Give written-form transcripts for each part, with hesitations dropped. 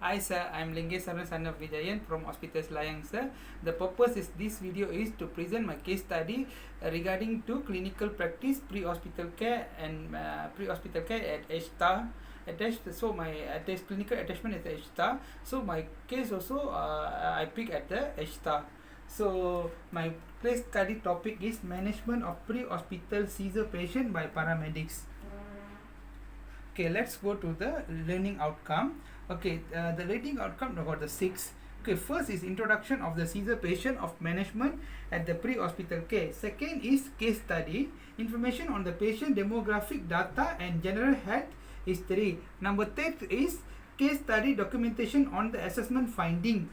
Hi sir, I'm Lingesaran son of Vijayan from Hospital Selayang sir. The purpose is this video is to present my case study regarding to clinical practice pre-hospital care and pre-hospital care at HTA attached. So my attached clinical attachment is HTA. So my case also I pick at the HTA. So my case study topic is management of pre-hospital seizure patient by paramedics. Okay, let's go to the learning outcome. Okay, the learning outcome about the six. Okay, first is introduction of the seizure patient of management at the pre-hospital care. Second is case study, information on the patient demographic data and general health history. Number third is case study documentation on the assessment finding.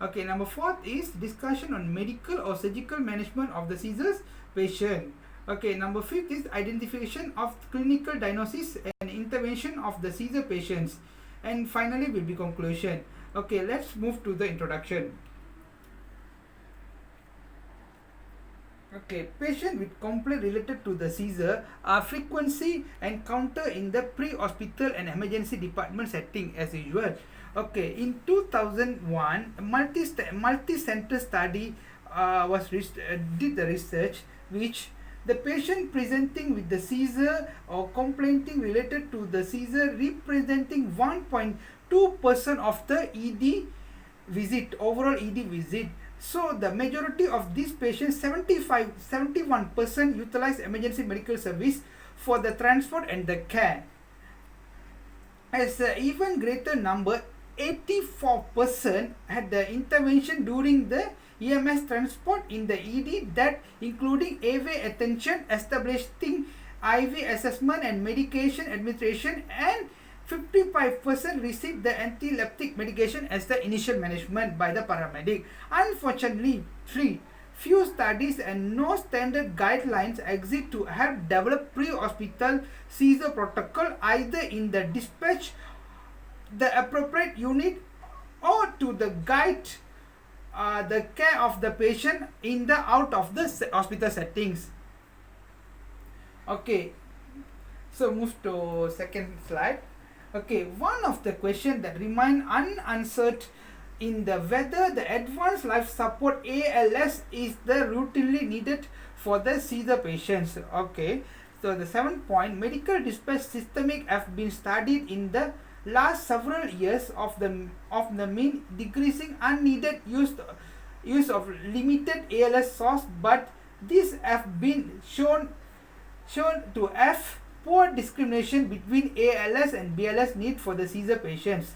Okay, number fourth is discussion on medical or surgical management of the seizures patient. Okay, number fifth is identification of clinical diagnosis and intervention of the seizure patients. And finally will be conclusion. Okay, let's move to the introduction. Okay, patient with complaint related to the seizure are frequency encounter in the pre-hospital and emergency department setting as usual. Okay, in 2001, a multi-center study did the research which the patient presenting with the seizure or complaining related to the seizure representing 1.2% of the ED visit, overall ED visit. So the majority of these patients, 71% utilize emergency medical service for the transport and the care. As an even greater number, 84% had the intervention during the EMS transport in the ED, that including AV attention, establishing IV assessment and medication administration, and 55% received the anti-epileptic medication as the initial management by the paramedic. Unfortunately, few studies and no standard guidelines exist to help develop pre-hospital seizure protocol either in the dispatch, the appropriate unit, or to the guide the care of the patient in the out of the hospital settings. Okay, so move to second slide. Okay, one of the questions that remain unanswered in the whether the advanced life support ALS is the routinely needed for the seizure patients. Okay, so the 7th point, medical dispatch systemic have been studied in the last several years of the mean decreasing unneeded use of limited ALS source, but these have been shown to have poor discrimination between ALS and BLS need for the seizure patients.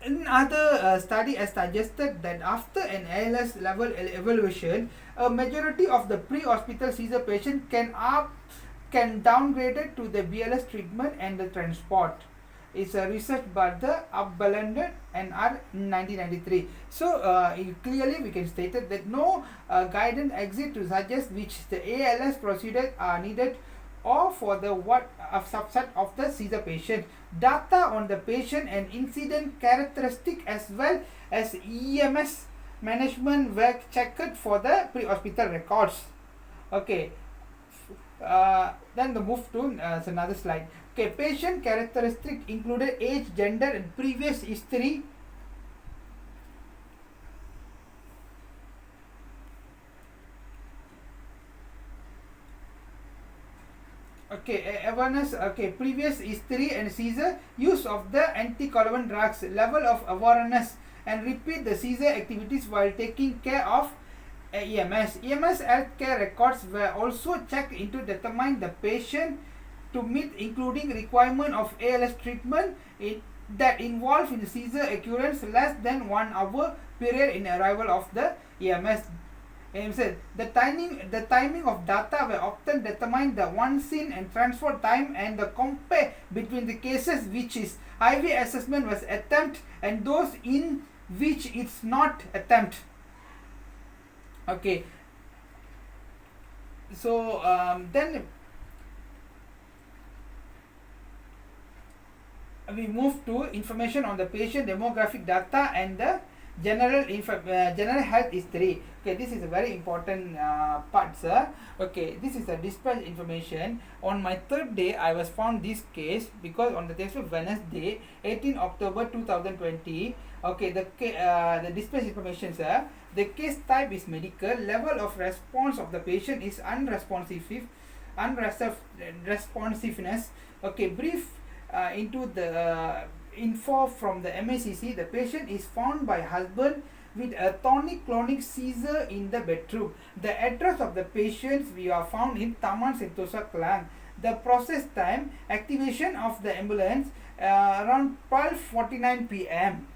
Another study has suggested that after an ALS level evaluation, a majority of the pre-hospital seizure patient can downgraded to the BLS treatment and the transport. It's a research by the Upbalander and R in 1993. So clearly we can state that no guidance exists to suggest which the ALS procedures are needed or for the what a subset of the seizure patient. Data on the patient and incident characteristic as well as EMS management were checked for the pre-hospital records. Okay, then the move to another slide. Okay, patient characteristic included age, gender, and previous history. Okay, awareness. Okay, previous history and seizure, use of the anticonvulsant drugs, level of awareness, and repeat the seizure activities while taking care of EMS. EMS healthcare records were also checked into determine the patient to meet, including requirement of ALS treatment that involve in seizure occurrence less than 1 hour period in arrival of the EMS. And said the timing of data were often determine the one scene and transport time and the compare between the cases which is IV assessment was attempt and those in which it's not attempt. Okay, so then we move to information on the patient demographic data and the general health history. Okay, this is a very important part, sir. Okay, this is a dispatch information. On my third day, I was found this case because on the test of Wednesday, 18 October 2020. Okay, the dispatch information, sir. The case type is medical. Level of response of the patient is unresponsiveness. Okay, brief into the info from the MACC. The patient is found by husband with a tonic-clonic seizure in the bedroom. The address of the patients we are found in Taman Sentosa, Klang. The process time, activation of the ambulance around 12:49 p.m.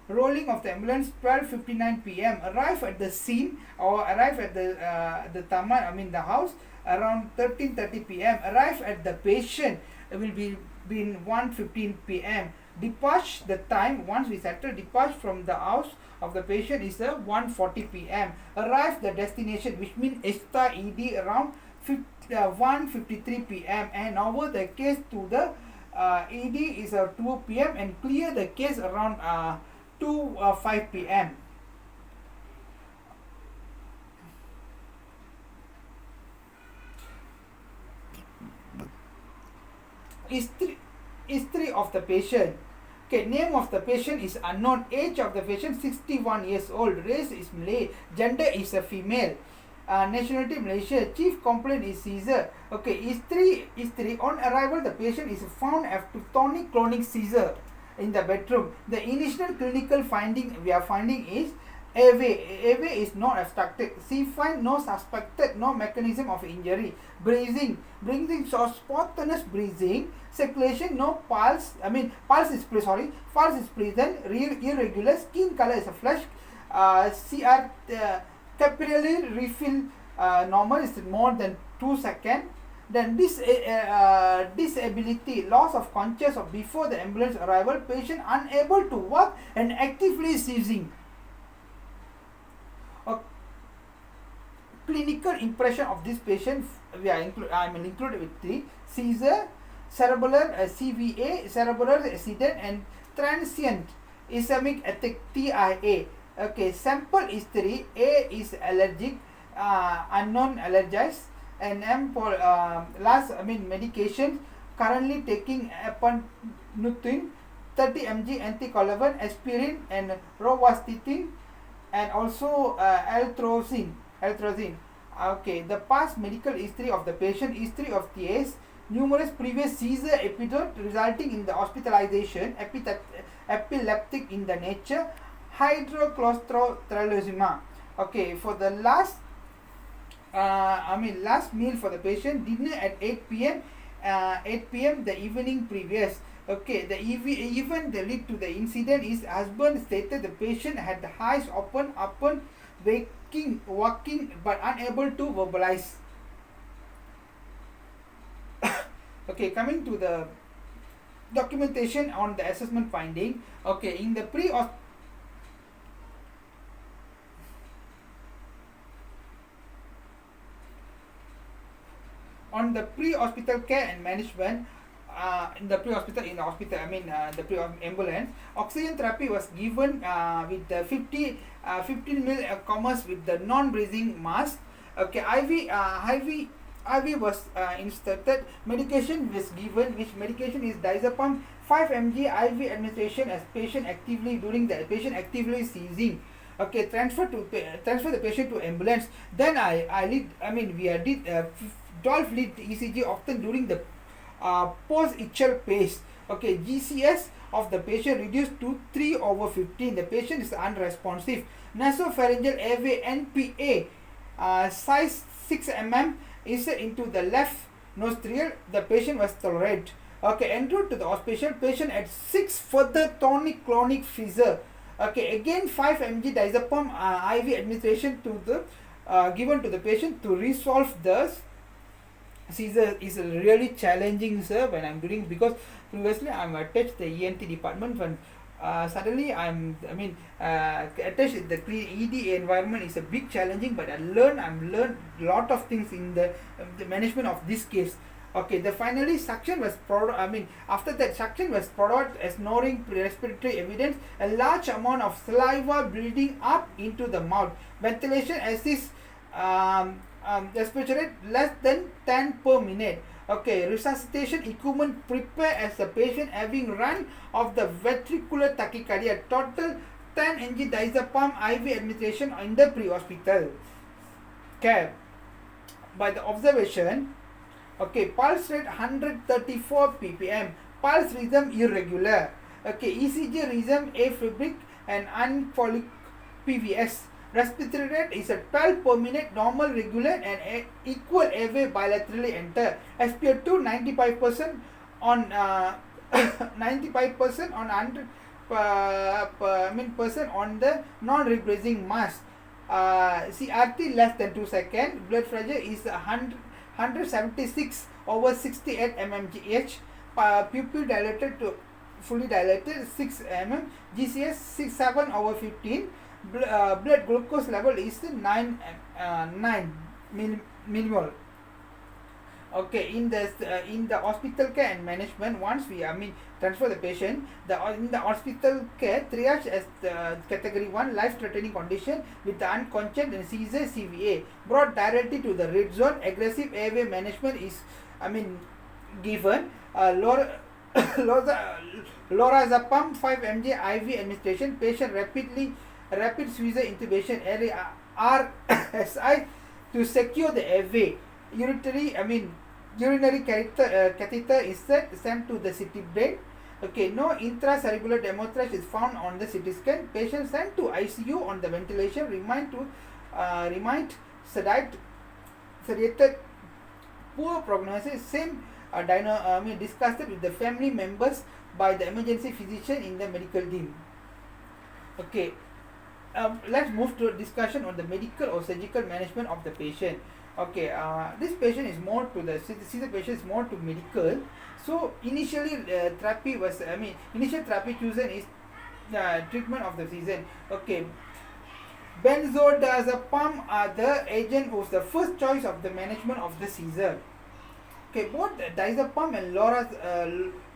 Rolling of the ambulance 12:59 p.m. Arrive at the scene or arrive at the Taman, the house around 13:30 p.m. Arrive at the patient will be in 1:15 p.m. Departure the time once we settle departure from the house of the patient is 1:40 p.m. Arrive the destination, which means ESTA ED around 1:53 p.m. and over the case to the ED is 2 p.m. and clear the case around 5 p.m. History of the patient. Okay, name of the patient is unknown. Age of the patient 61 years old. Race is Malay. Gender is a female. Nationality Malaysia. Chief complaint is seizure. Okay, history. On arrival, the patient is found after tonic-clonic seizure in the bedroom. The initial clinical finding we are finding is airway is not obstructed. C find no suspected, no mechanism of injury. Breathing so spontaneous breathing. Circulation, no pulse. Pulse is present. Irregular. Skin color is a flesh. CR capillary refill normal is more than 2 seconds. Then disability, loss of conscious of before the ambulance arrival. Patient unable to walk and actively seizing. Clinical impression of this patient I am included with 3: seizure, cerebral CVA, cerebral accident, and transient ischemic attack TIA. Okay, sample history. A is allergic, unknown allergies, and M for medication currently taking apomorphine, 30 mg anticoagulant, aspirin, and rovastatin, and also altrozine. Okay, the past medical history of the patient, history of TAs, numerous previous seizure episode resulting in the hospitalization, epileptic in the nature, hydrocortisone. Okay, for the last meal for the patient, dinner at 8 p.m. 8 p.m. the evening previous. Okay, the event that lead to the incident is husband stated the patient had the eyes open upon walking but unable to verbalize. Okay, coming to the documentation on the assessment finding. Okay, in the on the pre-hospital care and management, the pre-ambulance, oxygen therapy was given with the 15 ml commerce with the non-breathing mask. Okay, IV was inserted. Medication was given, which medication is diazepam 5 mg IV administration as patient actively actively seizing. Okay, transfer the patient to ambulance. Then we did 12 lead ECG often during the post-ictal phase. Okay, GCS of the patient reduced to 3/15. The patient is unresponsive. Nasopharyngeal airway NPA size 6 mm inserted into the left nostril. The patient was tolerant. Okay, enrolled to the hospital. Patient had 6 further tonic-clonic seizure. Okay, again 5 mg diazepam IV administration to the given to the patient to resolve the seizure. Is really challenging, sir, when I'm doing, because previously I'm attached the ENT department. When suddenly I'm attached the ED environment is a big challenging, but I'm learned lot of things in the management of this case. Okay, the finally suction was after that suction was produced as snoring respiratory evidence, a large amount of saliva building up into the mouth. Ventilation assists respiration less than 10 per minute. Okay, resuscitation equipment prepare as the patient having run of the ventricular tachycardia. Total 10 ng diazepam IV administration in the pre-hospital care. By the observation, okay, pulse rate 134 ppm, pulse rhythm irregular, okay, ECG rhythm aphasic and unfolic PVS. Respiratory rate is a 12 per minute, normal, regular, and equal airway bilaterally enter. SpO2 95% on 95% on 100 percent on the non-rebracing mass. CRT less than 2 seconds. Blood pressure is 176 over 68 mmGh. Pupil dilated to fully dilated 6 mm. GCS 67 over 15. Blood glucose level is 9 millimole. Okay, in the hospital care and management, once we transfer the patient, in the hospital care, triage as the category 1 life-threatening condition with the unconscious and seizure CVA, brought directly to the red zone. Aggressive airway management is given. Lorazepam 5 mg IV administration. Patient rapid seizure intubation area RSI to secure the airway. Urinary catheter is sent to the CT brain. Okay, no intracerebral hemorrhage is found on the CT scan. Patient sent to ICU on the ventilation. Remained sedated. Poor prognosis. Same discussed with the family members by the emergency physician in the medical team. Okay. Let's move to a discussion on the medical or surgical management of the patient. Okay, this patient is more to the patient is more to medical. So initially, initial therapy chosen is treatment of the season. Okay, benzodiazepam are the agent who's the first choice of the management of the seizure. Okay, both diazepam and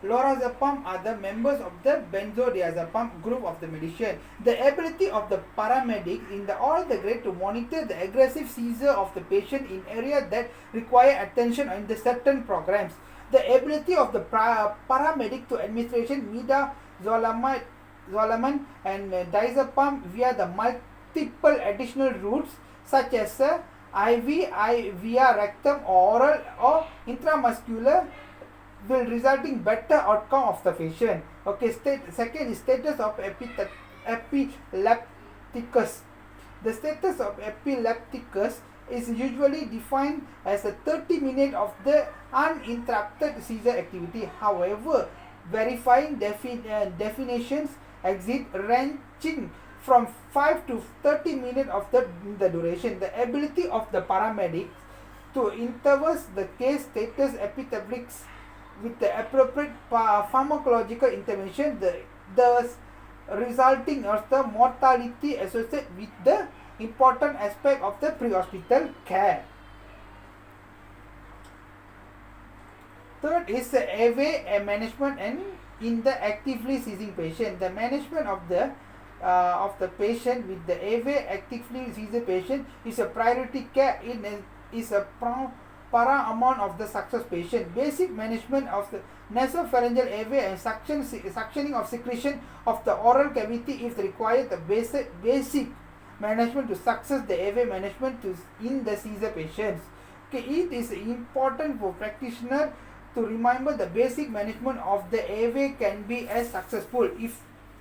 lorazepam are the members of the benzodiazepam group of the medicine. The ability of the paramedics in all the grade to monitor the aggressive seizure of the patient in areas that require attention in the certain programs. The ability of the paramedic to administration midazolam and diazepam via the multiple additional routes such as IV, via rectum, oral or intramuscular will resulting better outcome of the patient. Okay, second is status of epilepticus. The status of epilepticus is usually defined as a 30 minutes of the uninterrupted seizure activity. However, verifying definitions exist ranging from 5 to 30 minutes of the duration. The ability of the paramedics to intervene the case status epileptics with the appropriate pharmacological intervention, the resulting of the mortality associated with the important aspect of the pre-hospital care. Third is the airway management and in the actively seizing patient. The management of the patient with the airway actively seizure patient is a priority care is a paramount of the success patient. Basic management of the nasopharyngeal airway and suctioning of secretion of the oral cavity is required. The basic management to success the airway management in the seizure patients. Okay, it is important for practitioner to remember the basic management of the airway can be as successful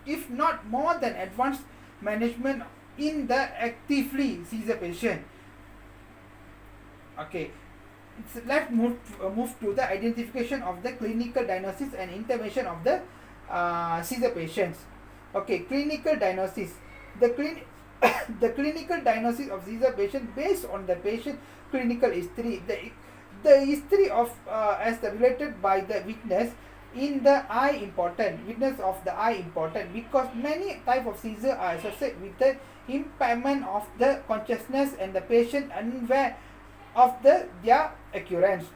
if not more than advanced management in the actively seizure patient. Okay, let's move to the identification of the clinical diagnosis and intervention of the seizure patients. Okay, clinical diagnosis. The clinical diagnosis of seizure patient based on the patient clinical history. The history of as related by the witness in the eye important. Witness of the eye important because many type of seizure are associated with the impairment of the consciousness and the patient unaware of their occurrence.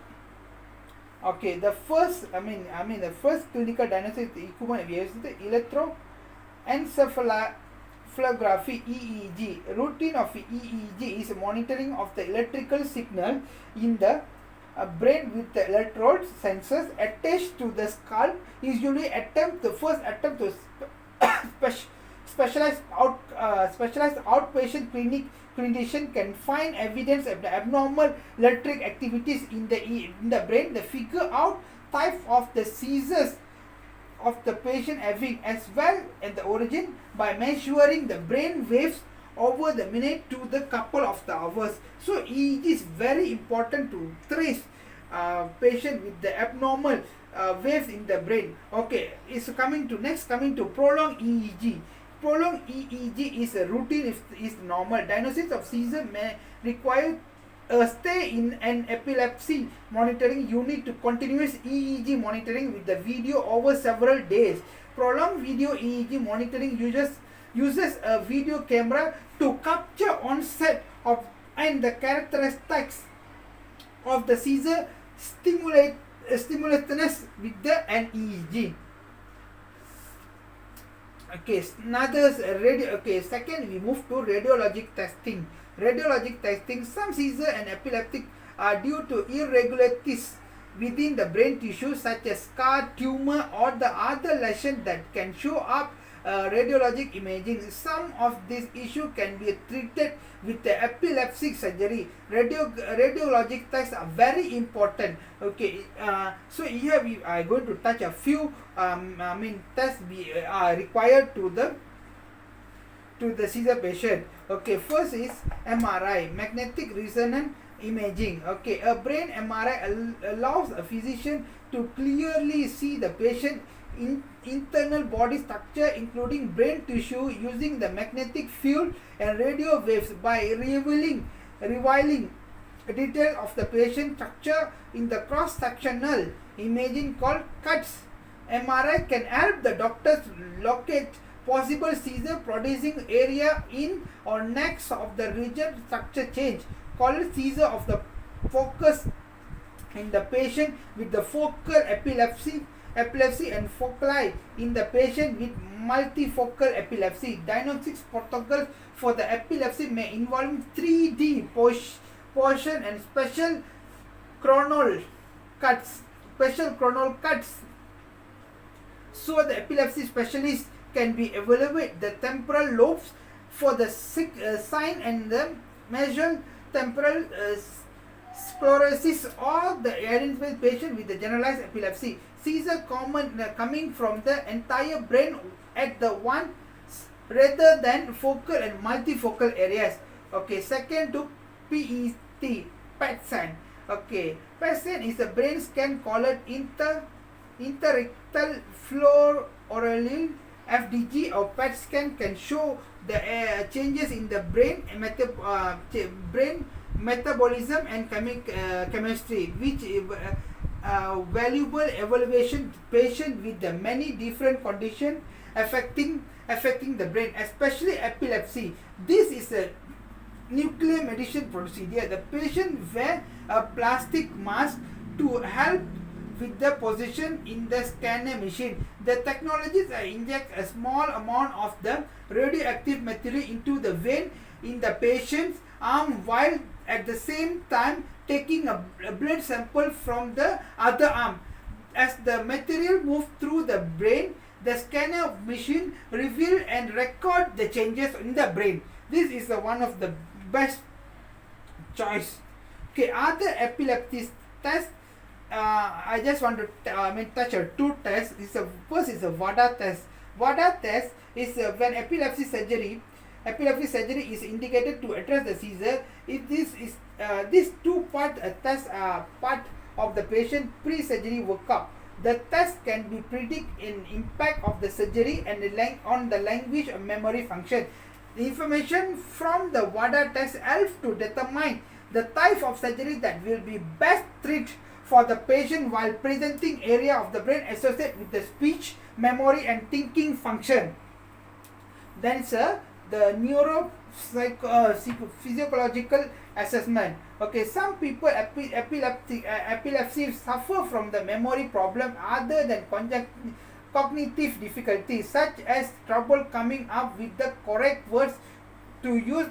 Okay, the first, the first clinical diagnostic equipment we use is the electroencephalography (EEG). Routine of EEG is monitoring of the electrical signal in the brain with the electrode sensors attached to the scalp. Usually, the first attempt to specialized outpatient clinician can find evidence of the abnormal electric activities in the brain. They figure out type of the seizures of the patient having, as well as the origin, by measuring the brain waves over the minute to the couple of the hours. So it is very important to trace patient with the abnormal waves in the brain. Okay, it's coming to prolonged EEG. Prolonged EEG is a routine, is normal. Diagnosis of seizure may require a stay in an epilepsy monitoring unit to continuous EEG monitoring with the video over several days. Prolonged video EEG monitoring uses a video camera to capture onset of and the characteristics of the seizure stimulatoriness with the EEG. Okay, second we move to radiologic testing. Radiologic testing, some seizure and epileptic are due to irregularities within the brain tissue such as scar, tumor or the other lesion that can show up radiologic imaging. Some of these issues can be treated with the epilepsy surgery. Radiologic tests are very important. Okay, so here we are going to touch a few tests are required to the seizure patient. Okay, first is MRI, magnetic resonance imaging. Okay, a brain MRI allows a physician to clearly see the patient internal body structure including brain tissue using the magnetic field and radio waves by revealing detail of the patient structure in the cross-sectional imaging called cuts. MRI can help the doctors locate possible seizure producing area in or next of the region structure change called seizure of the focus in the patient with the focal epilepsy and focali in the patient with multifocal epilepsy. Diagnostics protocols for the epilepsy may involve 3D portion and special coronal cuts. So the epilepsy specialist can be evaluate the temporal lobes for the sign and the measure temporal sclerosis or the identify patient with the generalized epilepsy. Seizure coming from the entire brain at the one rather than focal and multifocal areas. Okay, second to PET scan. Okay, PET scan is a brain scan called interictal fluorourine FDG or PET scan can show the changes in the brain metabolism and chemistry, which valuable evaluation patient with the many different conditions affecting the brain, especially epilepsy. This is a nuclear medicine procedure. The patient wear a plastic mask to help with the position in the scanner machine. The technologies inject a small amount of the radioactive material into the vein in the patient's arm while at the same time taking a blood sample from the other arm. As the material moves through the brain, the scanner machine reveal and record the changes in the brain. This is one of the best choice. Okay, other epilepsy tests. I just want to touch on two tests. First is a WADA test. WADA test is when epilepsy surgery is indicated to address the seizure. These two-part tests are part of the patient pre-surgery workup. The test can be predict in impact of the surgery and on the language and memory function. The information from the WADA test helps to determine the type of surgery that will be best treated for the patient while presenting area of the brain associated with the speech, memory and thinking function. Then the physiological assessment. Okay, some people epilepsy suffer from the memory problem other than cognitive difficulties, such as trouble coming up with the correct words to use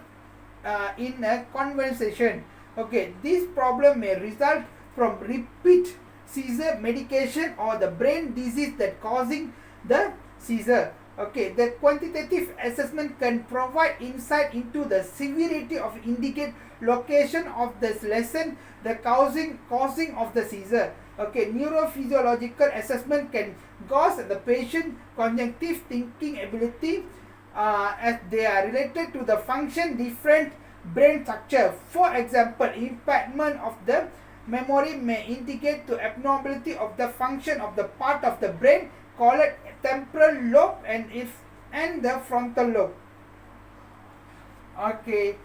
in a conversation. Okay, this problem may result from repeat seizure medication or the brain disease that causing the seizure. Okay, the quantitative assessment can provide insight into the severity of indicate location of this lesson, the causing of the seizure. Okay, neurophysiological assessment can gauge the patient cognitive thinking ability as they are related to the function different brain structure. For example, impairment of the memory may indicate to abnormality of the function of the part of the brain called temporal lobe and the frontal lobe. Okay,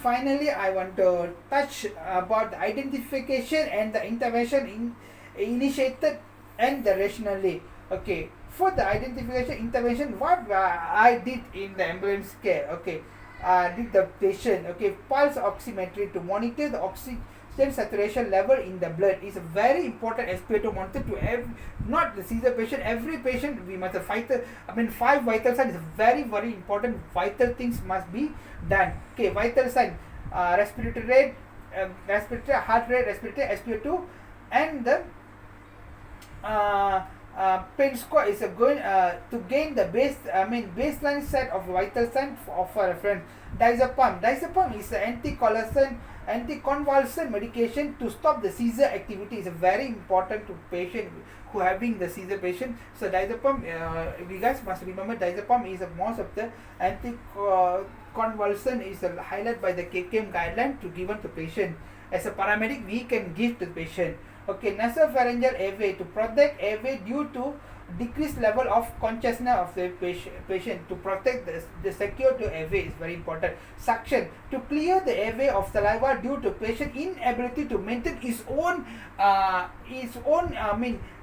finally I want to touch about the identification and the intervention initiated and the rationally. Okay, for the identification intervention, what I did in the ambulance care. Okay, did the patient, okay, pulse oximetry to monitor the oxygen saturation level in the blood is a very important aspect to monitor to not the seizure patient, every patient we must have vital, I mean 5 vital signs is very important, vital things must be done. Okay, vital sign, respiratory rate, respiratory heart rate, respiratory SpO2, and the pain score is going to gain the baseline set of vital sign for reference. Diazepam is an anticonvulsant medication to stop the seizure activity. Is very important to patient who having the seizure patient. So diazepam, you guys must remember diazepam is most of the anticonvulsant is highlighted by the KKM guideline to given to patient. As a paramedic, we can give to the patient. Okay, nasopharyngeal airway to protect airway due to decreased level of consciousness of the patient to protect the secure to airway is very important. Suction to clear the airway of saliva due to patient inability to maintain his own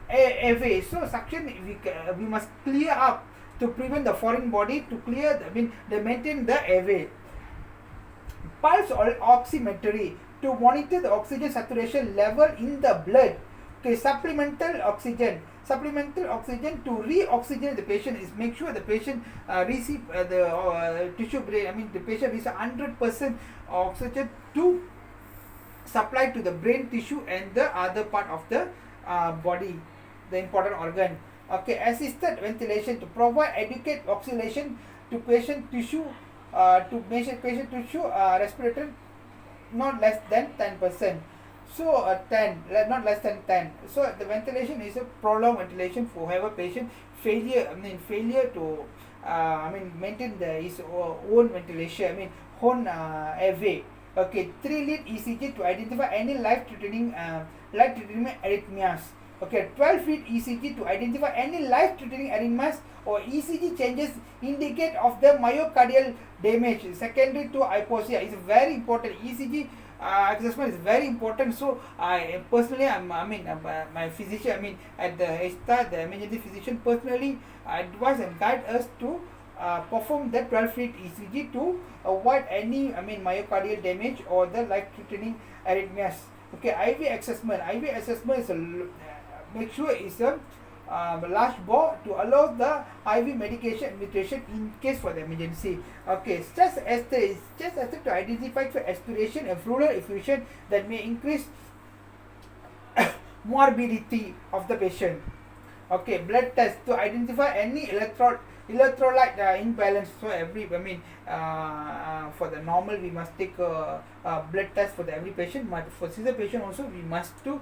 airway. So suction we must clear up to prevent the foreign body to clear they maintain the airway. Pulse oximetry to monitor the oxygen saturation level in the blood. Okay, supplemental oxygen to re-oxygenate the patient is make sure the patient receive the tissue brain. The patient receive 100% oxygen to supply to the brain tissue and the other part of the body, the important organ. Okay, assisted ventilation to provide adequate oxygenation to patient tissue respiratory not less than 10%. So 10, not less than 10. So the ventilation is a prolonged ventilation for whoever patient failure to maintain his own ventilation, own airway. Okay, 3-lead ECG to identify any life-threatening arrhythmias. Okay, 12-lead ECG to identify any life-threatening arrhythmias or ECG changes indicate of the myocardial damage secondary to hypoxia is very important. ECG assessment is very important. So I personally, my physician, at the start, the emergency physician personally advise and guide us to perform the 12-lead ECG to avoid any myocardial damage or the life-threatening arrhythmias. Okay, IV assessment is make sure it's a large bore to allow the IV medication administration in case for the emergency. Okay, stress assay to identify for aspiration and fluid effusion that may increase morbidity of the patient. Okay, blood test to identify any electrolyte imbalance. So every for the normal we must take blood test for the every patient, but for seizure patient also we must to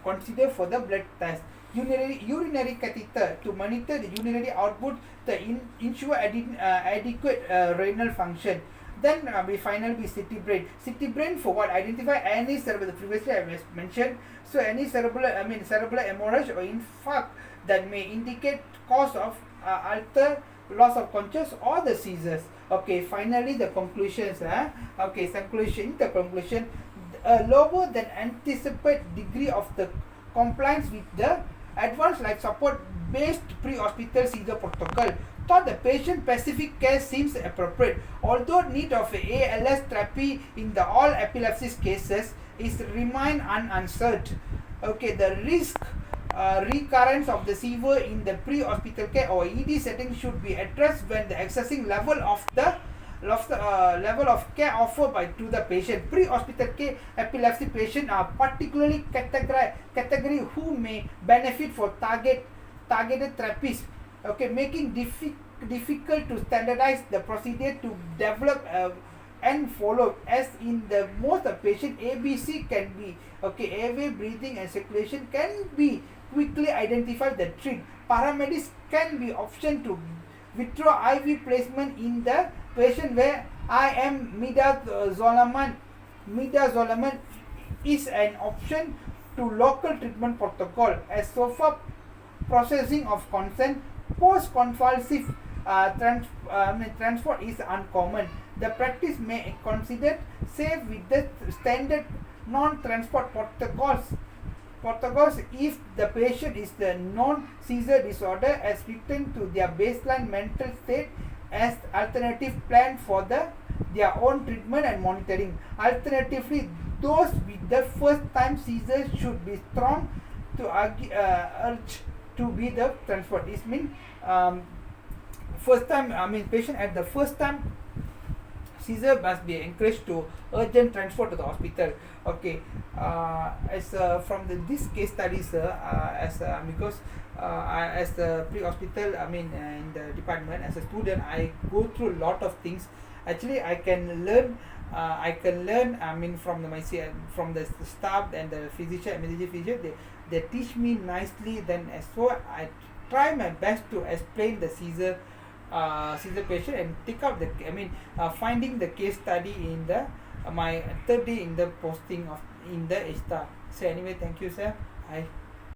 consider for the blood test. Urinary catheter to monitor the urinary output to ensure adequate renal function. Then we finally CT brain for what? Identify any cerebral, previously I mentioned. So any cerebral hemorrhage or infarct that may indicate cause of alter loss of conscious or the seizures. Okay, finally the conclusions. Okay, the conclusion, a lower than anticipated degree of the compliance with the Advanced life support based pre-hospital seizure protocol. Thought the patient-specific care seems appropriate, although need of ALS therapy in the all epilepsy cases is remain unanswered. Okay, the risk recurrence of the seizure in the pre-hospital care or ED setting should be addressed when the accessing level of the level of care offered by to the patient. Pre-hospital care epilepsy patients are particularly category who may benefit for targeted therapies. Okay, making difficult to standardize the procedure to develop and follow. As in the most of patient, ABC can be airway, breathing, and circulation can be quickly identified. The treat paramedics can be option to withdraw IV placement in the patient where IM midazolam is an option to local treatment protocol. As so far processing of consent post-convulsive transport is uncommon. The practice may consider safe with the standard non-transport protocols if the patient is the non-seizure disorder as written to their baseline mental state as alternative plan for their own treatment and monitoring. Alternatively, those with the first time seizure should be strong to urge to be the transport. It means first time patient at the first time seizure must be encouraged to urgent transport to the hospital. Okay, as from this case studies, because as a pre-hospital, in the department as a student, I go through a lot of things. Actually, I can learn. From from the staff and the physician, emergency physician. They teach me nicely. Then, so I try my best to explain the seizure patient and take out the finding the case study in the my third day in the posting of in the ESTA. So anyway, thank you, sir. Bye.